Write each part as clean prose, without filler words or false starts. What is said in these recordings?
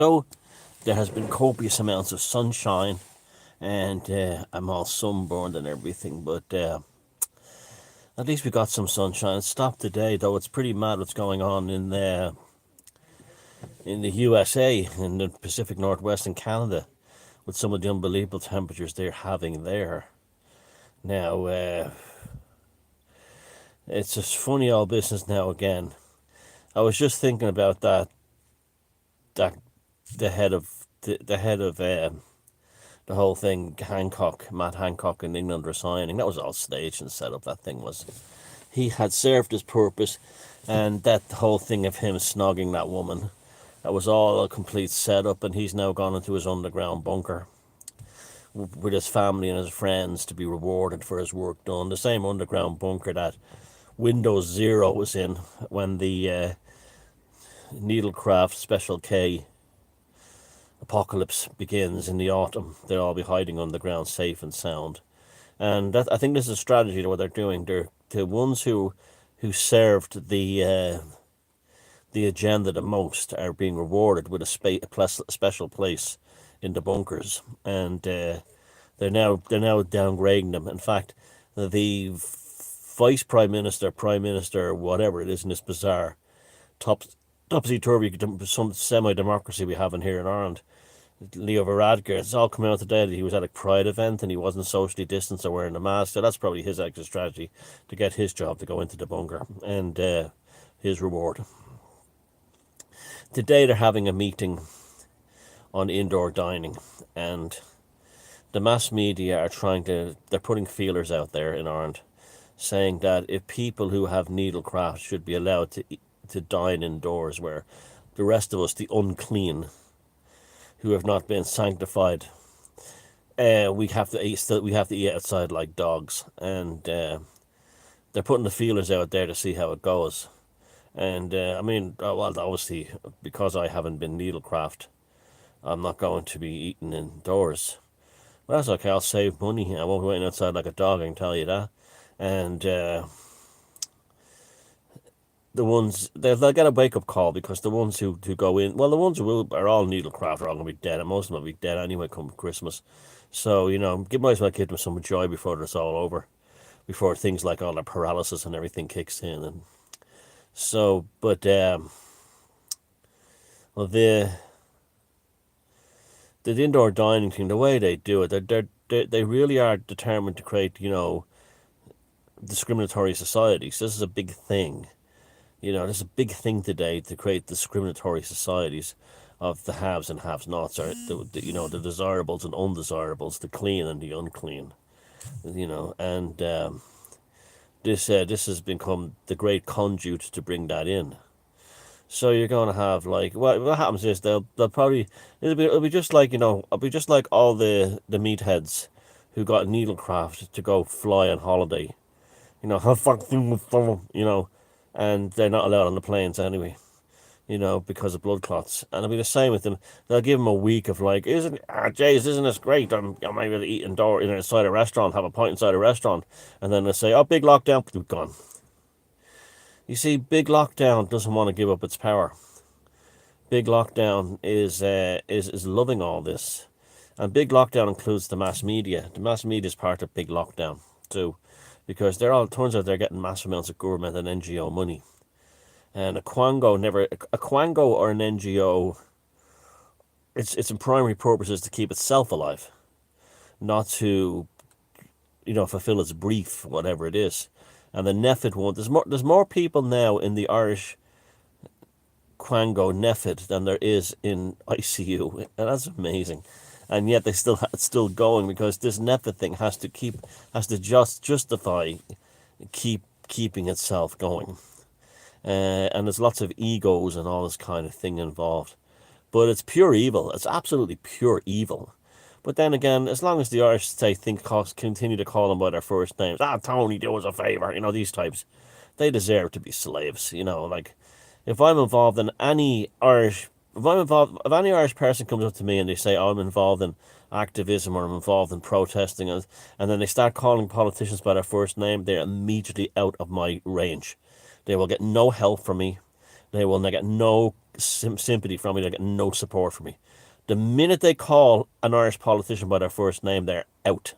So there has been copious amounts of sunshine, and I'm all sunburned and everything, but at least we got some sunshine. It stopped today, though. It's pretty mad what's going on in the USA, in the Pacific Northwest and Canada, with some of the unbelievable temperatures they're having there. Now, it's just funny old business now again. I was just thinking about that the head of the whole thing, Matt Hancock in England resigning. That was all staged and set up. That thing was. He had served his purpose, and that whole thing of him snogging that woman, that was all a complete setup, and he's now gone into his underground bunker with his family and his friends to be rewarded for his work done. The same underground bunker that Windows Zero was in when the Needlecraft Special K apocalypse begins in the autumn. They'll all be hiding underground, safe and sound. And that, I think this is a strategy to what they're doing. They're the ones who served the agenda the most are being rewarded with a special place in the bunkers, and they're now downgrading them. In fact, the vice prime minister, whatever it is in this bizarre top topsy turvy some semi democracy we have in here in Ireland, Leo Varadkar, it's all come out today that he was at a Pride event and he wasn't socially distanced or wearing a mask. So that's probably his exit strategy to get his job to go into the bunker and his reward. Today they're having a meeting on indoor dining, and the mass media are they're putting feelers out there in Ireland saying that if people who have needlecraft should be allowed to dine indoors, where the rest of us, the unclean, who have not been sanctified, we have to eat outside like dogs, and they're putting the feelers out there to see how it goes. And I mean, well, obviously, because I haven't been needlecraft, I'm not going to be eating indoors. Well, that's okay. I'll save money. I won't be waiting outside like a dog. I can tell you that. And the ones they'll get a wake up call, because the ones who go in, well, the ones who are all needlecraft are all gonna be dead, and most of them will be dead anyway come Christmas. So might as well give them some joy before it's all over, before things like all the paralysis and everything kicks in. And so, but well, the indoor dining thing, the way they do it, they really are determined to create discriminatory societies. This is a big thing. This is a big thing today, to create discriminatory societies of the haves and have-nots, or the desirables and undesirables, the clean and the unclean. And this has become the great conduit to bring that in. So you're going to have, like, what happens is they'll probably, it'll be just like it'll be just like all the meatheads who got needlecraft to go fly on holiday. Have fun, and they're not allowed on the planes anyway, because of blood clots. And it'll be the same with them. They'll give them a week of, like, isn't this great? I'm able to eat inside a restaurant, have a pint inside a restaurant, and then they say, oh, big lockdown, gone. You see, big lockdown doesn't want to give up its power. Big lockdown is loving all this, and big lockdown includes the mass media. The mass media is part of big lockdown too, because turns out they're getting massive amounts of government and NGO money. And a Quango or an NGO, its primary purpose is to keep itself alive, not to fulfill its brief, whatever it is. And the NPHET one, there's more people now in the Irish Quango NPHET than there is in ICU, and that's amazing. And yet it's still going, because this NPHET thing has to justify keeping itself going. And there's lots of egos and all this kind of thing involved. But it's pure evil. It's absolutely pure evil. But then again, as long as the Irish state continue to call them by their first names, Tony, do us a favour, these types, they deserve to be slaves. Like, if I'm involved in if any Irish person comes up to me and they say, oh, I'm involved in activism, or I'm involved in protesting, and then they start calling politicians by their first name, they're immediately out of my range. They will get no help from me. They will get no sympathy from me. They get no support from me. The minute they call an Irish politician by their first name, they're out.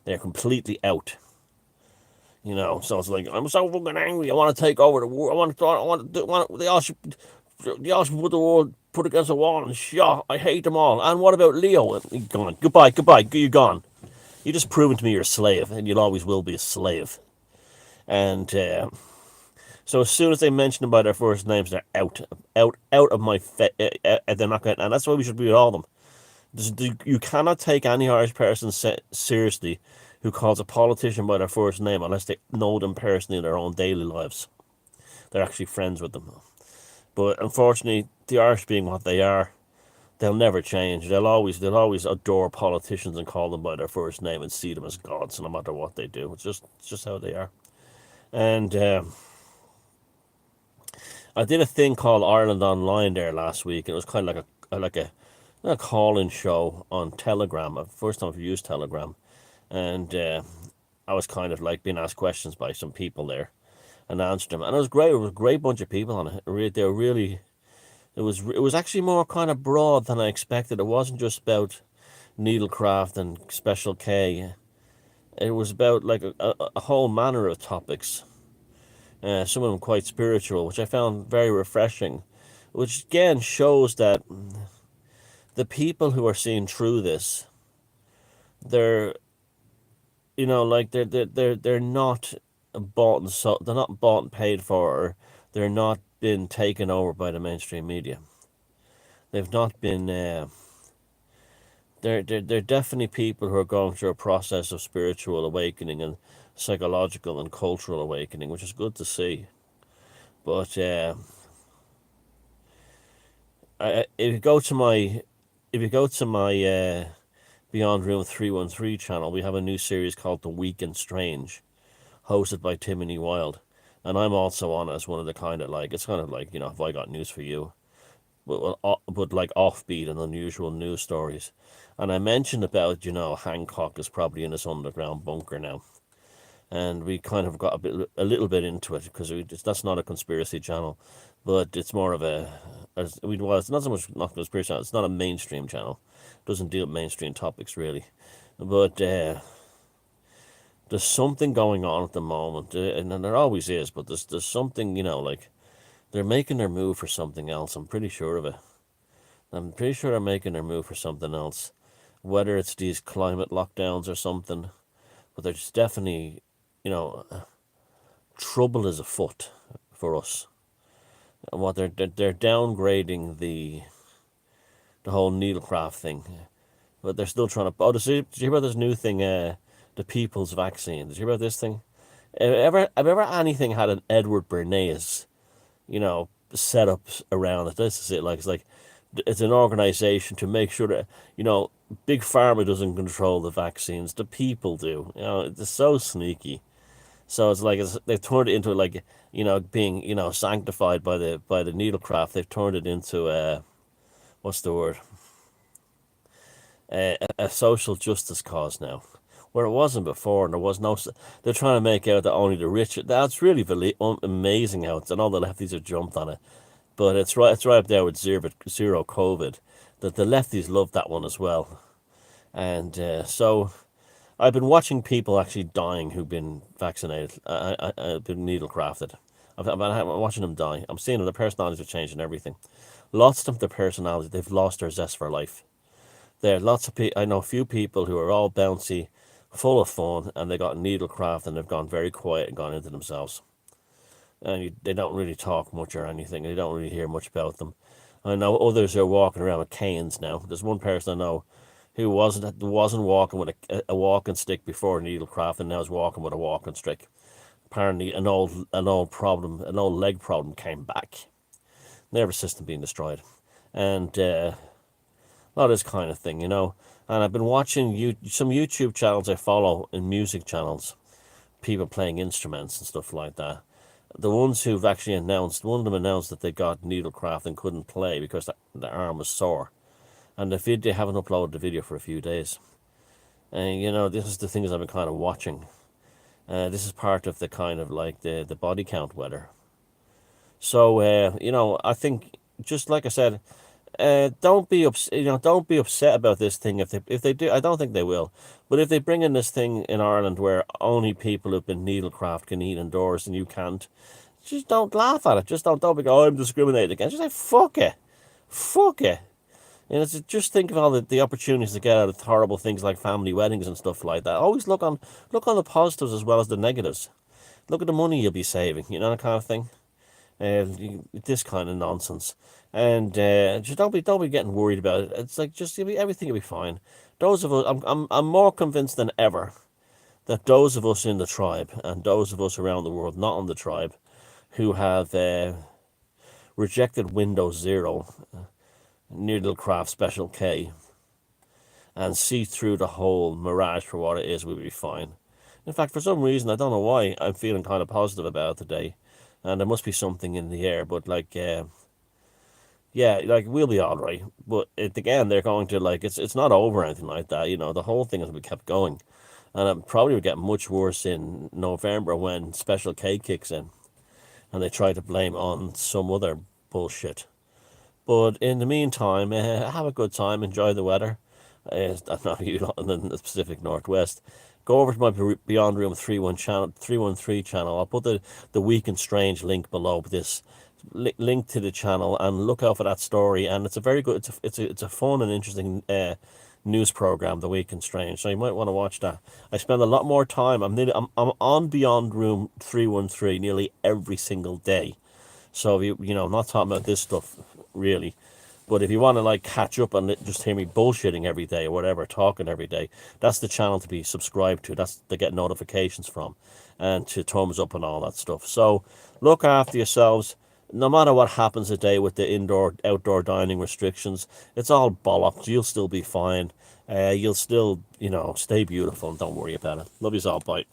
They're completely out. So it's like, I'm so fucking angry. I want to take over the world. They all should put the world put against the wall and shot. I hate them all. And what about Leo? And gone. Goodbye. You're gone. You just proven to me you're a slave, and you'll always will be a slave. And so as soon as they mention them by their first names, they're out of my face. They're not going, and that's why we should be with all of them. You cannot take any Irish person seriously who calls a politician by their first name unless they know them personally in their own daily lives. They're actually friends with them. But unfortunately, the Irish being what they are, they'll never change. They'll always adore politicians and call them by their first name and see them as gods, no matter what they do. It's just how they are. And I did a thing called Ireland Online there last week. And it was kind of like a call-in show on Telegram. First time I've used Telegram, and I was kind of like being asked questions by some people there, and answered them. And it was great. It was a great bunch of people on it. They were really. It was actually more kind of broad than I expected. It wasn't just about needlecraft and Special K. It was about like a whole manner of topics. Some of them quite spiritual, which I found very refreshing. Which again shows that the people who are seeing through this, they're like they're not bought and so they're not bought and paid for, or they're not been taken over by the mainstream media. They've not been. They're definitely people who are going through a process of spiritual awakening and psychological and cultural awakening, which is good to see. But if you go to my Beyond Room 313 channel, we have a new series called The Weak and Strange, hosted by Timothy Wilde, and I'm also on as one of the kind of like, it's kind of like, have I got news for you, but like offbeat and unusual news stories. And I mentioned about, Hancock is probably in his underground bunker now. And we kind of got a little bit into it because that's not a conspiracy channel, but it's more of it's not so much not conspiracy channel. It's not a mainstream channel. It doesn't deal with mainstream topics really, but there's something going on at the moment, and there always is. But there's something, like they're making their move for something else. I'm pretty sure of it. I'm pretty sure they're making their move for something else, whether it's these climate lockdowns or something. But there's definitely, trouble is afoot for us. And what they're downgrading the whole needlecraft thing, but they're still trying to. Oh, did you hear about this new thing? The people's vaccine. Did you hear about this thing? Have ever anything had an Edward Bernays, set up around it? This is it. It's an organization to make sure that big pharma doesn't control the vaccines. The people do. It's so sneaky. So it's like they've turned it into being sanctified by the needlecraft. They've turned it into what's the word? A social justice cause now, where it wasn't before, and there was no. They're trying to make out that only the rich. That's really amazing how it's, and all the lefties have jumped on it. But it's right up there with zero COVID. That the lefties love that one as well, and so I've been watching people actually dying who've been vaccinated, been needle crafted. I'm watching them die. I'm seeing them. Their personalities are changing everything. Lots of them, their personality, they've lost their zest for life. There are lots of people. I know a few people who are all bouncy, full of fun, and they got needle craft and they've gone very quiet and gone into themselves. And they don't really talk much or anything. You don't really hear much about them. I know others are walking around with canes now. There's one person I know who wasn't walking with a walking stick before needlecraft, and now is walking with a walking stick. Apparently, an old leg problem came back. Nervous system being destroyed, and a lot of this kind of thing, And I've been watching some YouTube channels I follow, in music channels, people playing instruments and stuff like that. The ones who've actually announced, one of them announced that they got needlecraft and couldn't play because their arm was sore. And they haven't uploaded the video for a few days. And, this is the things I've been kind of watching. This is part of the kind of like the body count weather. So, I think just like I said, don't be don't be upset about this thing if they do. I don't think they will, but if they bring in this thing in Ireland where only people who've been needlecraft can eat indoors and you can't, just don't laugh at it. Just don't be go, oh, I'm discriminated against. Just say fuck it, fuck it. And it's just think of all the opportunities to get out of horrible things like family weddings and stuff like that. Always look on the positives as well as the negatives. Look at the money you'll be saving, that kind of thing. This kind of nonsense, and just don't be getting worried about it. It's like just everything will be fine. Those of us, I'm more convinced than ever that those of us in the tribe and those of us around the world not in the tribe, who have rejected Windows 0, Needlecraft Special K, and see through the whole mirage for what it is, we'll be fine. In fact, for some reason, I don't know why, I'm feeling kind of positive about it today. And there must be something in the air, but like, yeah, like we'll be all right. But again, they're going to like it's not over or anything like that. The whole thing has been kept going, and it probably will get much worse in November when Special K kicks in, and they try to blame on some other bullshit. But in the meantime, have a good time, enjoy the weather. Not you in the Pacific Northwest. Go over to my Beyond Room 313 channel. I'll put the Week in Strange link below this link to the channel, and look out for that story. And it's a very good, it's a fun and interesting news program, The Week in Strange. So you might want to watch that. I spend a lot more time. I'm on Beyond Room 313 nearly every single day. So I'm not talking about this stuff really, but if you want to like catch up and just hear me bullshitting every day or whatever, talking every day, that's the channel to be subscribed to. That's to get notifications from, and to thumbs up and all that stuff. So look after yourselves. No matter what happens today with the outdoor dining restrictions, it's all bollocks. You'll still be fine. You'll still, stay beautiful and don't worry about it. Love yous all. Bye.